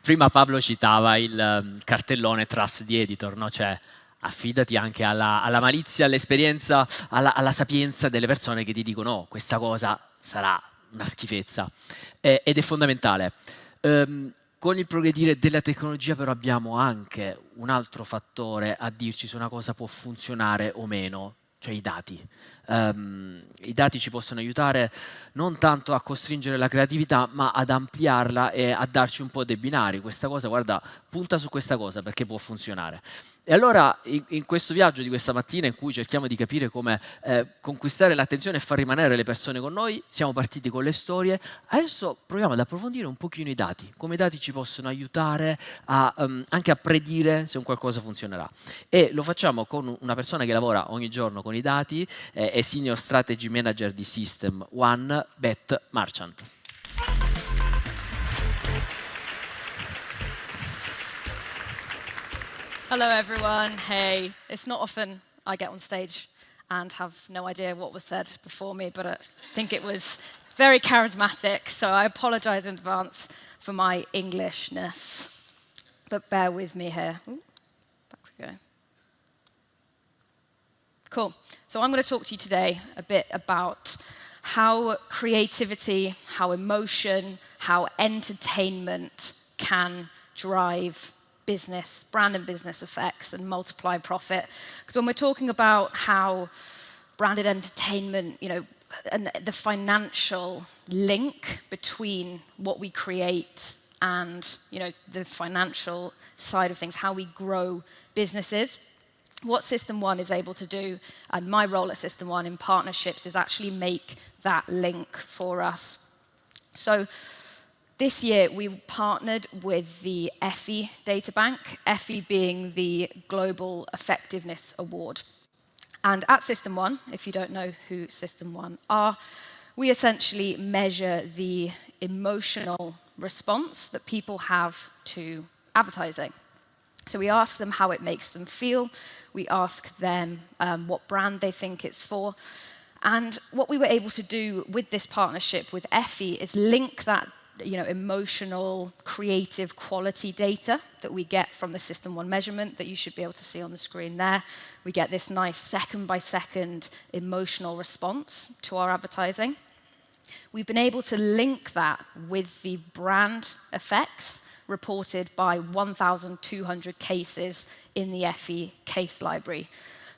Prima Pablo citava il cartellone trust the editor, no? Cioè affidati anche alla malizia, all'esperienza, alla sapienza delle persone che ti dicono no, questa cosa sarà una schifezza. Ed è fondamentale. Con il progredire della tecnologia però abbiamo anche un altro fattore a dirci se una cosa può funzionare o meno, cioè i dati. I dati ci possono aiutare non tanto a costringere la creatività, ma ad ampliarla e a darci un po' dei binari. Questa cosa, guarda, punta su questa cosa perché può funzionare. E allora in questo viaggio di questa mattina in cui cerchiamo di capire come conquistare l'attenzione e far rimanere le persone con noi, siamo partiti con le storie, adesso proviamo ad approfondire un pochino i dati, come i dati ci possono aiutare anche a predire se un qualcosa funzionerà. E lo facciamo con una persona che lavora ogni giorno con i dati, è Senior Strategy Manager di System One, Beth Marchant. Hello everyone, hey. It's not often I get on stage and have no idea what was said before me, but I think it was very charismatic, so I apologize in advance for my Englishness. But bear with me here. Ooh, back we go. Cool. So I'm going to talk to you today a bit about how creativity, how emotion, how entertainment can drive business, brand and business effects, and multiply profit. Because when we're talking about how branded entertainment, and the financial link between what we create and, the financial side of things, how we grow businesses, what System One is able to do, and my role at System One in partnerships, is actually make that link for us. So this year, we partnered with the EFI data bank, EFI being the Global Effectiveness Award. And at System One, if you don't know who System One are, we essentially measure the emotional response that people have to advertising. So we ask them how it makes them feel. We ask them what brand they think it's for. And what we were able to do with this partnership with EFI is link that emotional, creative quality data that we get from the System One measurement that you should be able to see on the screen there. We get this nice second-by-second emotional response to our advertising. We've been able to link that with the brand effects reported by 1,200 cases in the EFI case library.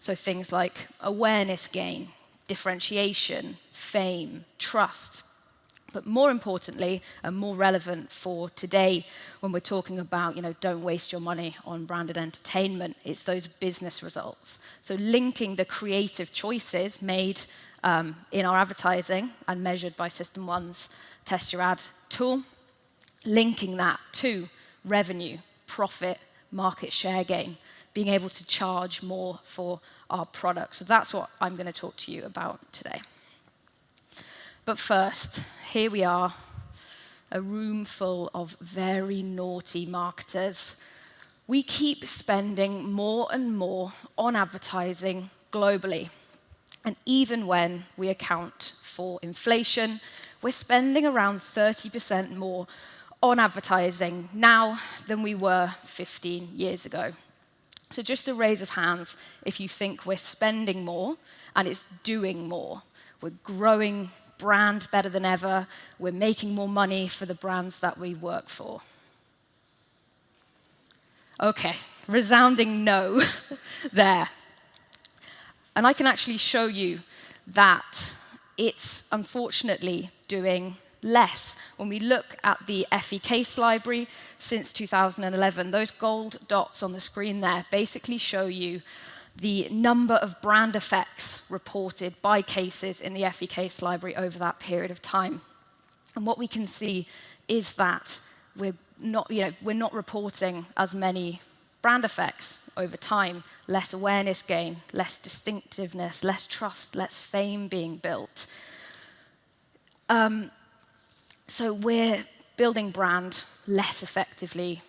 So things like awareness gain, differentiation, fame, trust. But more importantly, and more relevant for today, when we're talking about, don't waste your money on branded entertainment, it's those business results. So linking the creative choices made in our advertising and measured by System One's Test Your Ad tool, linking that to revenue, profit, market share gain, being able to charge more for our products. So that's what I'm going to talk to you about today. But first, here we are, a room full of very naughty marketers. We keep spending more and more on advertising globally. And even when we account for inflation, we're spending around 30% more on advertising now than we were 15 years ago. So just a raise of hands if you think we're spending more and it's doing more. We're growing brand better than ever. We're making more money for the brands that we work for. Okay, resounding no there. And I can actually show you that it's unfortunately doing less. When we look at the EFI case library since 2011, those gold dots on the screen there basically show you the number of brand effects reported by cases in the EFI case library over that period of time. And what we can see is that we're not reporting as many brand effects over time, less awareness gain, less distinctiveness, less trust, less fame being built. So we're building brand less effectively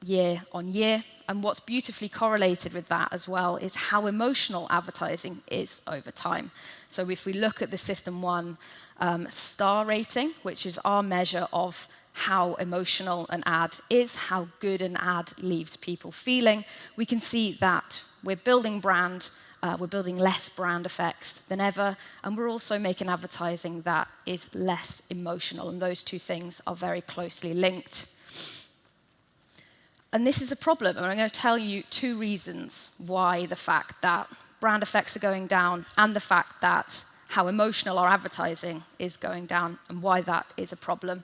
year on year. And what's beautifully correlated with that as well is how emotional advertising is over time. So if we look at the System One star rating, which is our measure of how emotional an ad is, how good an ad leaves people feeling, we can see that we're building brand, we're building less brand effects than ever, and we're also making advertising that is less emotional, and those two things are very closely linked. And this is a problem, and I'm going to tell you two reasons why the fact that brand effects are going down and the fact that how emotional our advertising is going down and why that is a problem.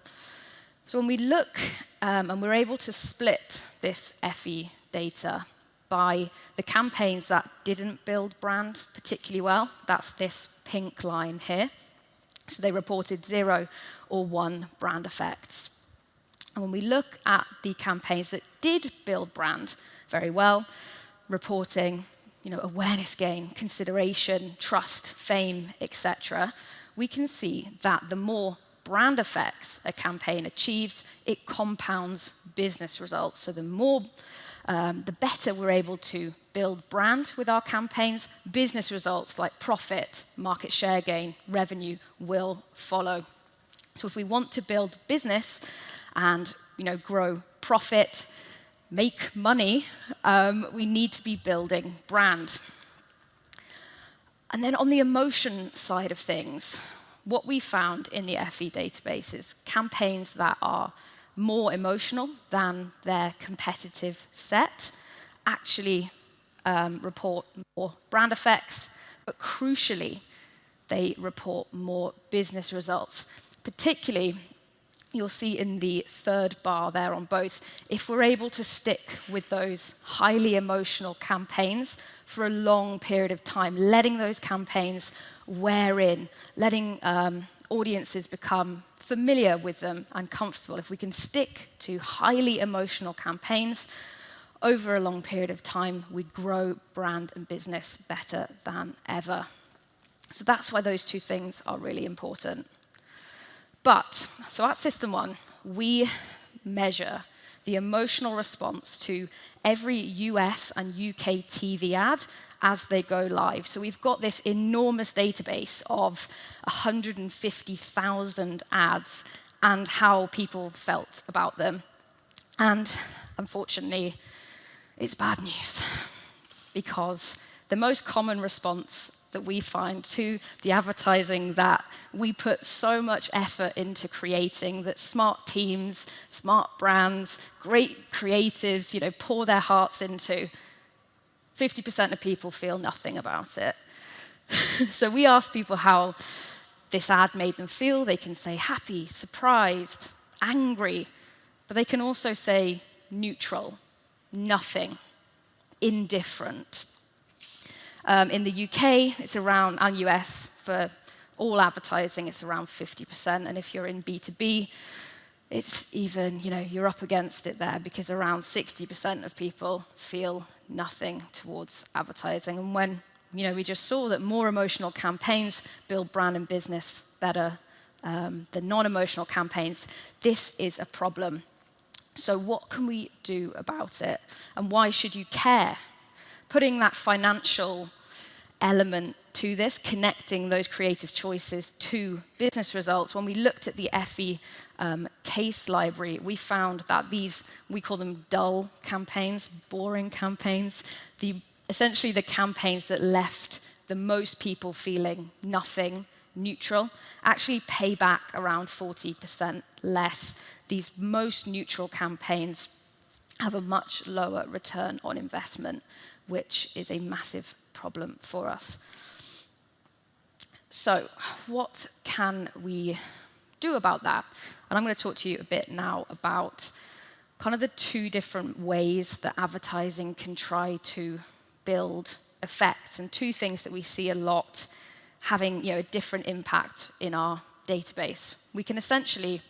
So when we look, and we're able to split this FE data by the campaigns that didn't build brand particularly well, that's this pink line here. So they reported 0 or 1 brand effects. And when we look at the campaigns that did build brand very well, reporting awareness gain, consideration, trust, fame, etc., we can see that the more brand effects a campaign achieves, it compounds business results. So the better we're able to build brand with our campaigns, business results like profit, market share gain, revenue will follow. So if we want to build business and grow profit, make money, we need to be building brand. And then on the emotion side of things, what we found in the FE database is campaigns that are more emotional than their competitive set actually report more brand effects, but crucially, they report more business results. Particularly, you'll see in the third bar there on both, if we're able to stick with those highly emotional campaigns for a long period of time, letting those campaigns wear in, letting audiences become familiar with them and comfortable. If we can stick to highly emotional campaigns over a long period of time, we grow brand and business better than ever. So that's why those two things are really important. So at System 1, we measure the emotional response to every US and UK TV ad as they go live. So we've got this enormous database of 150,000 ads and how people felt about them. And unfortunately, it's bad news, because the most common response that we find to the advertising that we put so much effort into creating, that smart teams, smart brands, great creatives, pour their hearts into, 50% of people feel nothing about it. So we ask people how this ad made them feel. They can say happy, surprised, angry, but they can also say neutral, nothing, indifferent. In the UK, it's around, and US, for all advertising, it's around 50%. And if you're in B2B, it's even, you're up against it there, because around 60% of people feel nothing towards advertising. And when, we just saw that more emotional campaigns build brand and business better than non-emotional campaigns, this is a problem. So what can we do about it? And why should you care? Putting that financial element to this, connecting those creative choices to business results, when we looked at the FE case library, we found that these, we call them dull campaigns, boring campaigns, essentially the campaigns that left the most people feeling nothing, neutral, actually pay back around 40% less. These most neutral campaigns have a much lower return on investment, which is a massive problem for us. So what can we do about that? And I'm going to talk to you a bit now about kind of the two different ways that advertising can try to build effects, and two things that we see a lot having a different impact in our database. We can essentially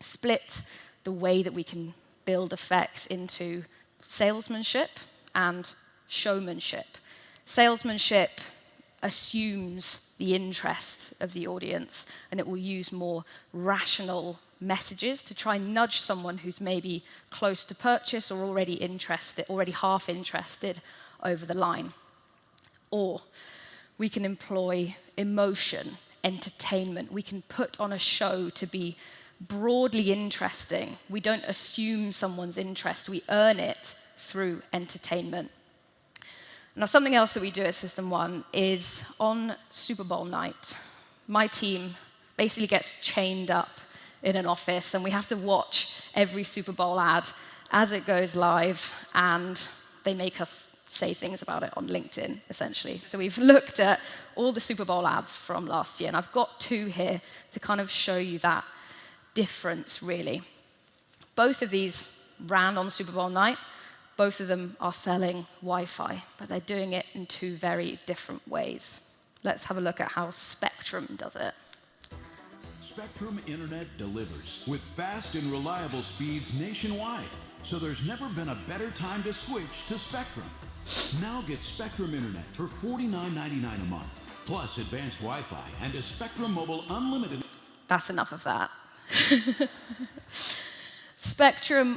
split the way that we can build effects into salesmanship and showmanship. Salesmanship assumes the interest of the audience, and it will use more rational messages to try and nudge someone who's maybe close to purchase or already interested, already half interested, over the line. Or we can employ emotion, entertainment. We can put on a show to be broadly interesting. We don't assume someone's interest. We earn it through entertainment. Now, something else that we do at System 1 is on Super Bowl night, my team basically gets chained up in an office, and we have to watch every Super Bowl ad as it goes live, and they make us say things about it on LinkedIn, essentially. So we've looked at all the Super Bowl ads from last year, and I've got 2 here to kind of show you that difference, really. Both of these ran on Super Bowl night. Both of them are selling Wi-Fi, but they're doing it in 2 very different ways. Let's have a look at how Spectrum does it. Spectrum Internet delivers with fast and reliable speeds nationwide. So there's never been a better time to switch to Spectrum. Now get Spectrum Internet for $49.99 a month, plus advanced Wi-Fi and a Spectrum Mobile Unlimited. That's enough of that. Spectrum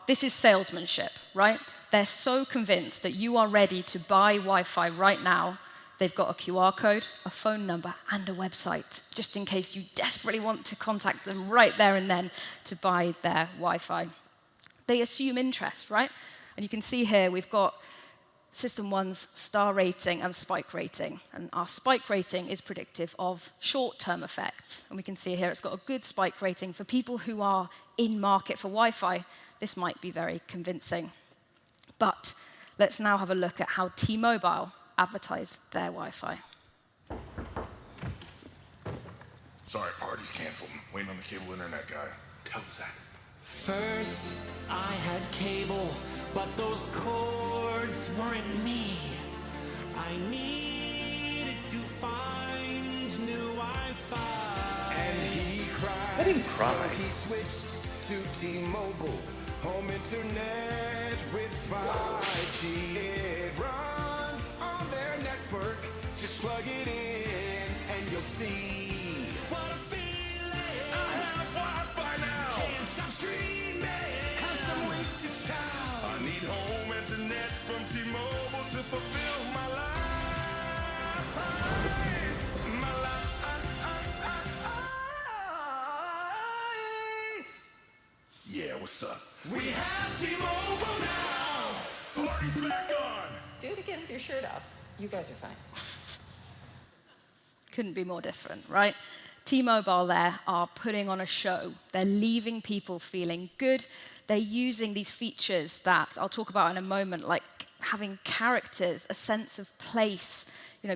this is salesmanship, right? They're so convinced that you are ready to buy Wi-Fi right now. They've got a QR code, a phone number, and a website, just in case you desperately want to contact them right there and then to buy their Wi-Fi. They assume interest, right? And you can see here we've got System 1's star rating and spike rating. And our spike rating is predictive of short-term effects. And we can see here it's got a good spike rating for people who are in market for Wi-Fi. This might be very convincing. But let's now have a look at how T-Mobile advertise their Wi-Fi. Sorry, party's canceled. Waiting on the cable internet guy. Tell Zach. First, I had cable, but those cords weren't me. I needed to find new Wi-Fi. And he cried. Let him cry. So he switched to T-Mobile. Home internet with 5G. It runs on their network. Just plug it in and you'll see. What a feeling! I have Wi-Fi now. Can't stop streaming. Have some wasted child. I need home internet from T-Mobile to fulfill my life. My life. Yeah, what's up? We have T-Mobile now. Party's back on. Do it again with your shirt off. You guys are fine. Couldn't be more different, right? T-Mobile there are putting on a show. They're leaving people feeling good. They're using these features that I'll talk about in a moment, like having characters, a sense of place,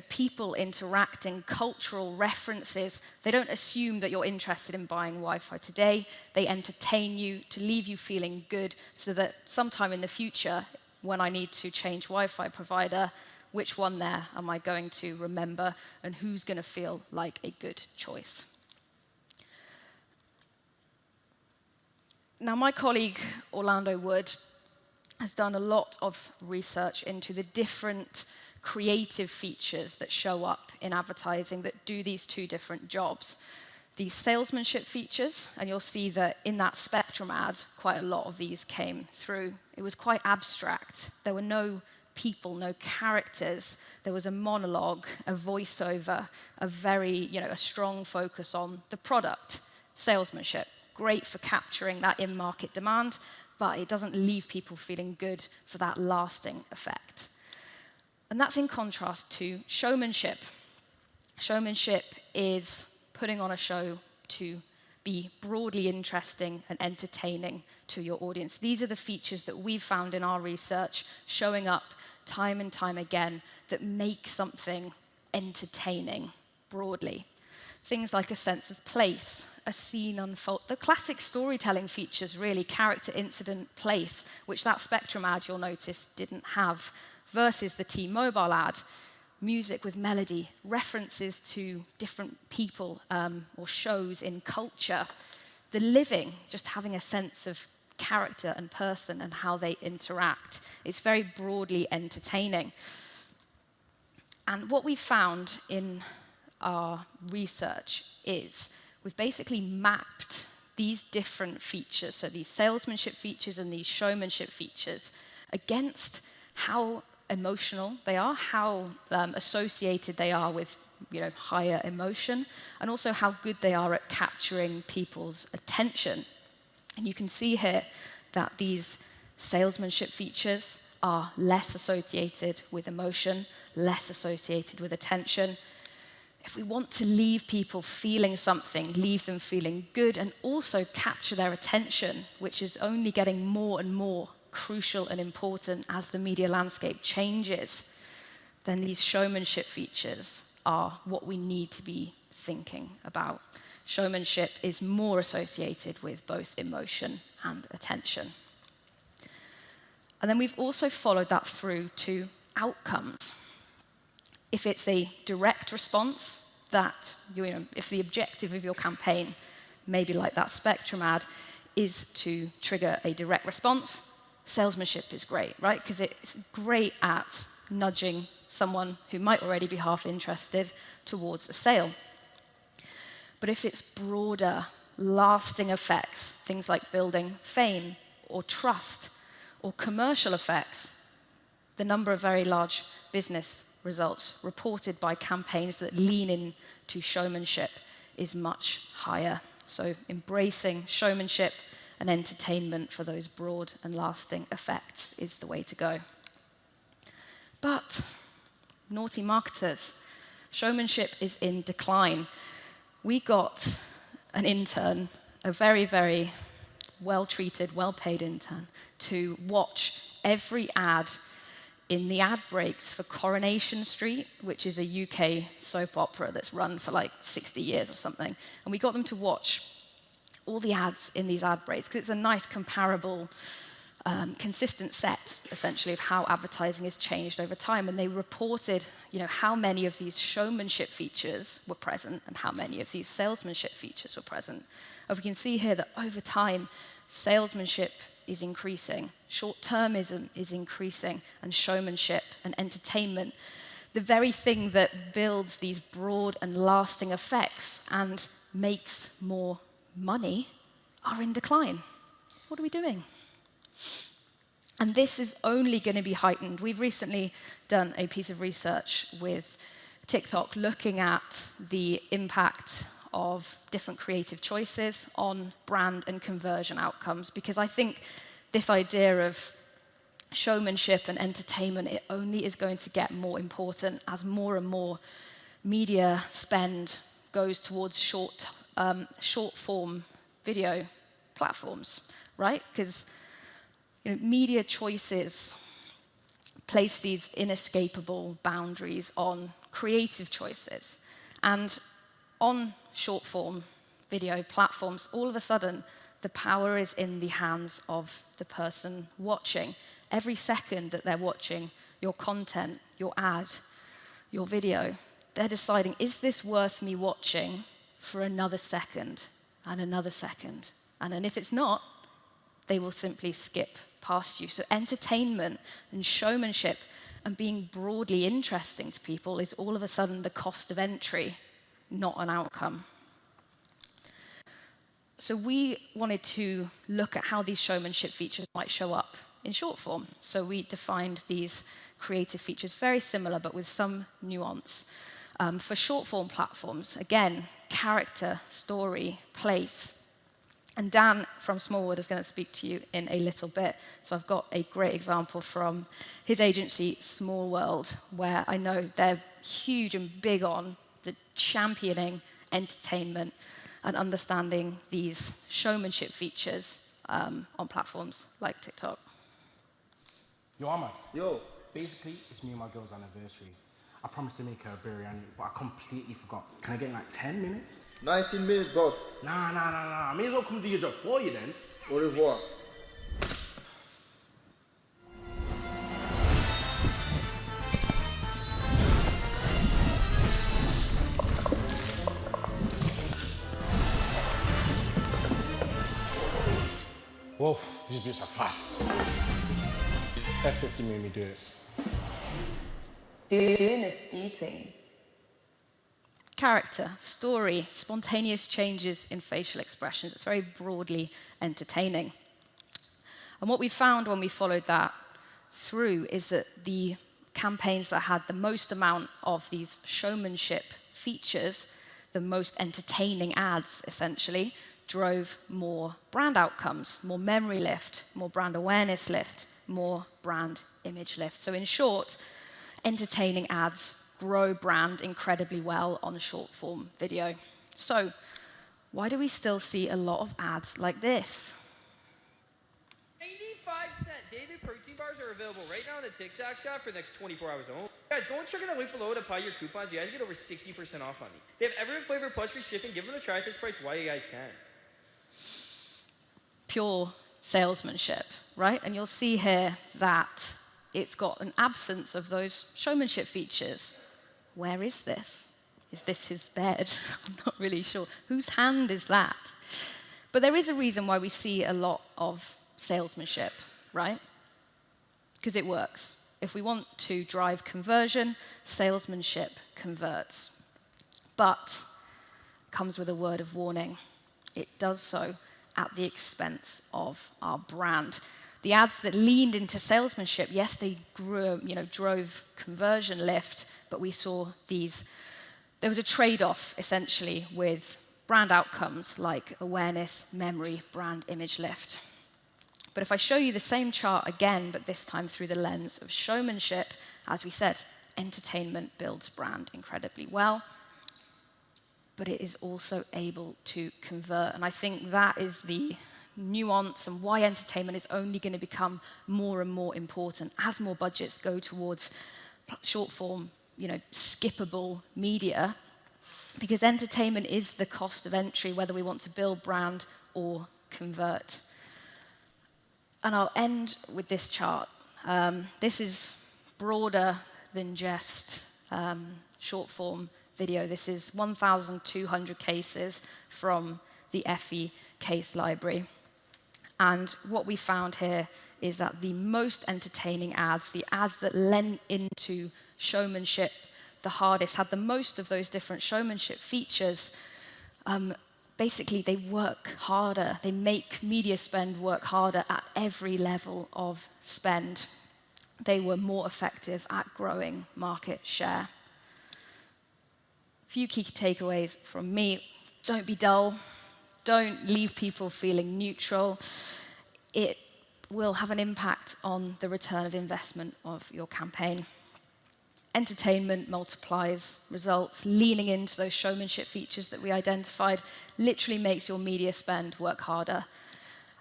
people interacting, cultural references. They don't assume that you're interested in buying Wi-Fi today. They entertain you to leave you feeling good so that sometime in the future, when I need to change Wi-Fi provider, which one there am I going to remember and who's going to feel like a good choice? Now, my colleague, Orlando Wood, has done a lot of research into the different creative features that show up in advertising that do these 2 different jobs. These salesmanship features, and you'll see that in that Spectrum ad, quite a lot of these came through. It was quite abstract. There were no people, no characters. There was a monologue, a voiceover, a strong focus on the product. Salesmanship, great for capturing that in-market demand, but it doesn't leave people feeling good for that lasting effect. And that's in contrast to showmanship. Showmanship is putting on a show to be broadly interesting and entertaining to your audience. These are the features that we've found in our research showing up time and time again that make something entertaining broadly. Things like a sense of place, a scene unfold, the classic storytelling features really, character, incident, place, which that Spectrum ad you'll notice didn't have, versus the T-Mobile ad, music with melody, references to different people or shows in culture, the living, just having a sense of character and person and how they interact. It's very broadly entertaining. And what we found in our research is we've basically mapped these different features, so these salesmanship features and these showmanship features, against how emotional they are, how associated they are with higher emotion, and also how good they are at capturing people's attention. And you can see here that these salesmanship features are less associated with emotion, less associated with attention. If we want to leave people feeling something, leave them feeling good, and also capture their attention, which is only getting more and more crucial and important as the media landscape changes, then these showmanship features are what we need to be thinking about. Showmanship is more associated with both emotion and attention. And then we've also followed that through to outcomes. If it's a direct response, that if the objective of your campaign, maybe like that Spectrum ad, is to trigger a direct response, salesmanship is great, right? Because it's great at nudging someone who might already be half interested towards a sale. But if it's broader, lasting effects, things like building fame or trust or commercial effects, the number of very large business results reported by campaigns that lean into showmanship is much higher. So embracing showmanship and entertainment for those broad and lasting effects is the way to go. But naughty marketers, showmanship is in decline. We got an intern, a very, very well-treated, well-paid intern, to watch every ad in the ad breaks for Coronation Street, which is a UK soap opera that's run for like 60 years or something. And we got them to watch all the ads in these ad breaks, because it's a nice comparable, consistent set, essentially, of how advertising has changed over time. And they reported, how many of these showmanship features were present and how many of these salesmanship features were present. And we can see here that over time, salesmanship is increasing, short-termism is increasing, and showmanship and entertainment, the very thing that builds these broad and lasting effects and makes more money, are in decline. What are we doing? And this is only going to be heightened. We've recently done a piece of research with TikTok looking at the impact of different creative choices on brand and conversion outcomes, because I think this idea of showmanship and entertainment, it only is going to get more important as more and more media spend goes towards short-form video platforms, right? Because media choices place these inescapable boundaries on creative choices. And on short-form video platforms, all of a sudden, the power is in the hands of the person watching. Every second that they're watching your content, your ad, your video, they're deciding, is this worth me watching for another second and another second? And then if it's not, they will simply skip past you. So entertainment and showmanship and being broadly interesting to people is all of a sudden the cost of entry, not an outcome. So we wanted to look at how these showmanship features might show up in short form. So we defined these creative features very similar, but with some nuance. For short form platforms, again, character, story, place. And Dan from Smallwood is going to speak to you in a little bit. So I've got a great example from his agency, Small World, where I know they're huge and big on the championing entertainment and understanding these showmanship features on platforms like TikTok. Yo, Ahmad. Yo. Basically, it's me and my girl's anniversary. I promised to make her a biryani, but I completely forgot. Can I get like 10 minutes? 19 minutes, boss. Nah. I may as well come do your job for you then. Au revoir. Whoa, these bits are fast. F50 made me do it. Doing is beating. Character, story, spontaneous changes in facial expressions. It's very broadly entertaining. And what we found when we followed that through is that the campaigns that had the most amount of these showmanship features, the most entertaining ads, essentially, drove more brand outcomes, more memory lift, more brand awareness lift, more brand image lift. So in short, entertaining ads grow brand incredibly well on short form video. So why do we still see a lot of ads like this? 95-cent David protein bars are available right now in the TikTok shop for the next 24 hours only. Guys, go and check out the link below to apply your coupons. You guys get over 60% off on me. They have every flavor plus free shipping. Give them a try at this price while you guys can. Pure salesmanship, right? And you'll see here that it's got an absence of those showmanship features. Where is this? Is this his bed? I'm not really sure. Whose hand is that? But there is a reason why we see a lot of salesmanship, right? Because it works. If we want to drive conversion, salesmanship converts. But comes with a word of warning. It does so at the expense of our brand. The ads that leaned into salesmanship, yes, they grew, drove conversion lift, but we saw these. There was a trade-off, essentially, with brand outcomes like awareness, memory, brand image lift. But if I show you the same chart again, but this time through the lens of showmanship, as we said, entertainment builds brand incredibly well, but it is also able to convert. And I think that is the nuance and why entertainment is only going to become more and more important as more budgets go towards short form, skippable media, because entertainment is the cost of entry, whether we want to build brand or convert. And I'll end with this chart. This is broader than just short form video. This is 1,200 cases from the FE case library. And what we found here is that the most entertaining ads, the ads that lent into showmanship the hardest, had the most of those different showmanship features, basically they work harder. They make media spend work harder at every level of spend. They were more effective at growing market share. Few key takeaways from me. Don't be dull. Don't leave people feeling neutral. It will have an impact on the return of investment of your campaign. Entertainment multiplies results. Leaning into those showmanship features that we identified literally makes your media spend work harder.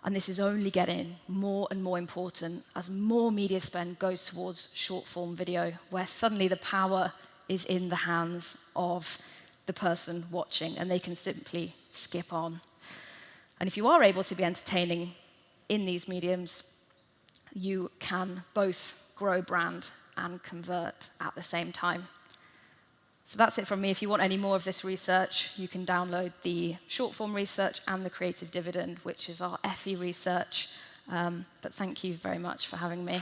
And this is only getting more and more important as more media spend goes towards short-form video, where suddenly the power is in the hands of the person watching, and they can simply skip on. And if you are able to be entertaining in these mediums, you can both grow brand and convert at the same time. So that's it from me. If you want any more of this research, you can download the short form research and the creative dividend, which is our FE research. But thank you very much for having me.